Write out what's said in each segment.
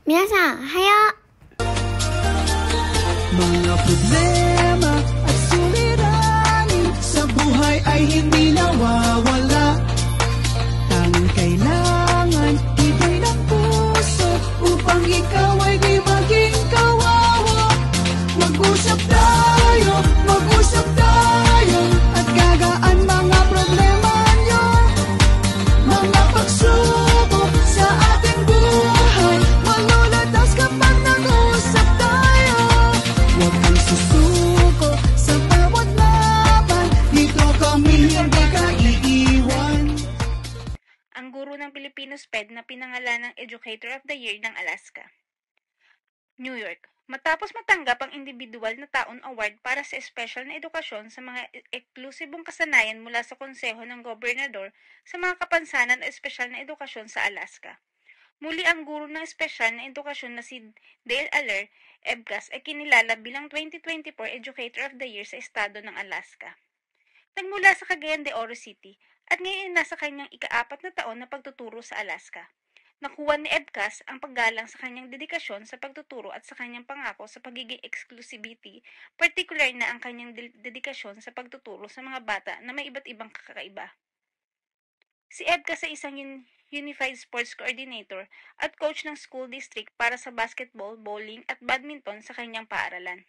皆さん、おはよう。 Mga problema at suliranin sa buhay ay hindi nawawala. Tanging kailangan ibig ng puso upang ikaw ay di maging kawawa. Mag-usap tayo at gagaan mga problema nyo. Mga pagsubok sa ating buhay malulutas kapag nag-usap tayo. Huwag kang susuko sa bawat laban, dito kami hindi ka iiwan. Ang guro ng Filipino SPED na pinangalan ng Educator of the Year ng Alaska. New York. Matapos matanggap ang individual na taon award para sa espesyal na edukasyon sa mga eksklusibong kasanayan mula sa Konseho ng Gobernador sa mga kapansanan o espesyal na edukasyon sa Alaska. Muli ang guro ng espesyal na edukasyon na si Dale Aller, EBCAS, ay kinilala bilang 2024 Educator of the Year sa estado ng Alaska. Nagmula sa Cagayan de Oro City at ngayon ay nasa kanyang ika-4 na taon na pagtuturo sa Alaska. Nakuha ni EBCAS ang paggalang sa kanyang dedikasyon sa pagtuturo at sa kanyang pangako sa pagiging exclusivity, partikular na ang kanyang dedikasyon sa pagtuturo sa mga bata na may iba't ibang kakaiba. Si EBCAS ay isang Unified Sports Coordinator at coach ng school district para sa basketball, bowling at badminton sa kanyang paaralan.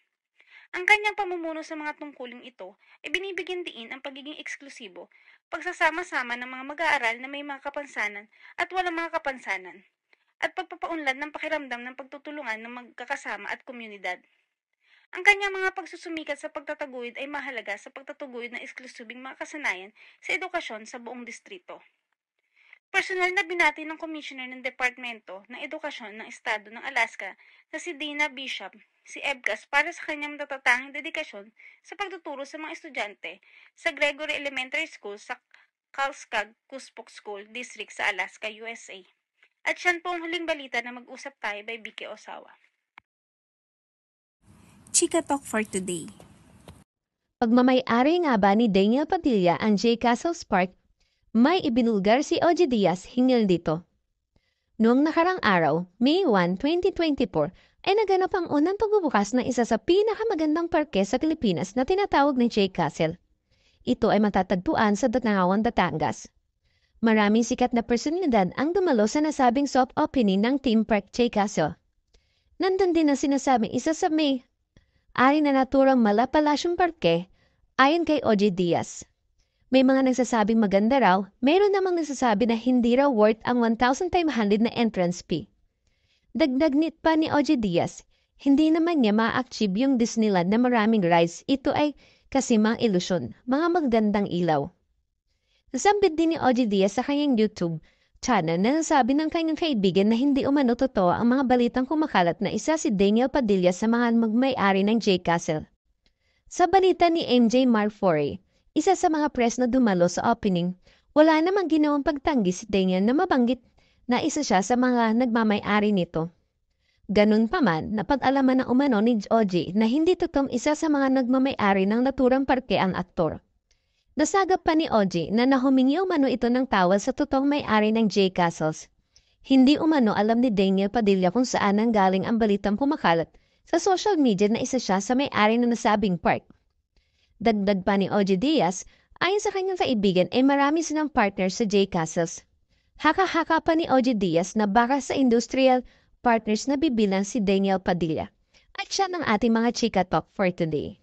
Ang kanyang pamumuno sa mga tungkuling ito ay binibigyan diin ang pagiging eksklusibo, pagsasama-sama ng mga mag-aaral na may mga kapansanan at walang mga kapansanan, at pagpapaunlad ng pakiramdam ng pagtutulungan ng magkakasama at komunidad. Ang kanyang mga pagsusumikat sa pagtataguyod ay mahalaga sa pagtataguyod ng eksklusibing mga kasanayan sa edukasyon sa buong distrito. Personal na binati ng Commissioner ng Departamento ng Edukasyon ng Estado ng Alaska na si Dana Bishop, si EBCAS para sa kanyang natatanging dedikasyon sa pagtuturo sa mga estudyante sa Gregory Elementary School sa Calskag Cuspok School District sa Alaska, USA. At siyan po ang huling balita na mag-usap tayo by Vicky Osawa. Chika Talk for today. Pagmamay-ari nga ba ni Daniel Padilla ang J. Castles Park, may ibinulgar si Oji Diaz hinggil dito. Noong nakarang araw, May 1, 2024, ay naganap ang unang pagbubukas ng isa sa pinakamagandang parke sa Pilipinas na tinatawag na J. Castle. Ito ay matatagpuan sa Dangawan, Batangas. Maraming sikat na personalidad ang dumalo sa nasabing soft opening ng Theme Park J. Castle. Nandun din ang sinasabing isa sa may ari na naturang malapalasyong parke ayon kay Oji Diaz. May mga nagsasabing maganda raw, mayroon namang nagsasabi na hindi raw worth ang 1,500 na entrance fee. Dagdag nit pa ni Oji Diaz, hindi naman niya ma-achieve yung Disneyland na maraming rides, ito ay kasi mga ilusyon, mga magandang ilaw. Nasambit din ni Oji Diaz sa kanyang YouTube channel na nasabi ng kanyang kaibigan na hindi umano totoo ang mga balitang kumakalat na isa si Daniel Padilla sa mga magmay-ari ng J. Castle. Sa balita ni MJ Marfori, isa sa mga press na dumalo sa opening, wala namang ginawang pagtanggi si Daniel na mabanggit na isa siya sa mga nagmamay-ari nito. Ganun pa man, napag-alaman ng umano ni Oji na hindi totoong isa sa mga nagmamay-ari ng naturang parke ang aktor. Nasagap pa ni Oji na nahumingi umano ito ng tawad sa totoong may-ari ng J. Castles. Hindi umano alam ni Daniel Padilla kung saan ang galing ang balitang kumakalat sa social media na isa siya sa may-ari ng nasabing park. Dagdag pa ni Oji Diaz, ayon sa kanyang kaibigan ay marami silang partner sa J. Castles. Haka-haka pa ni Oji Diaz na baka sa industrial partners na bibilang si Daniel Padilla. At siya ng ating mga Chika Talk for today.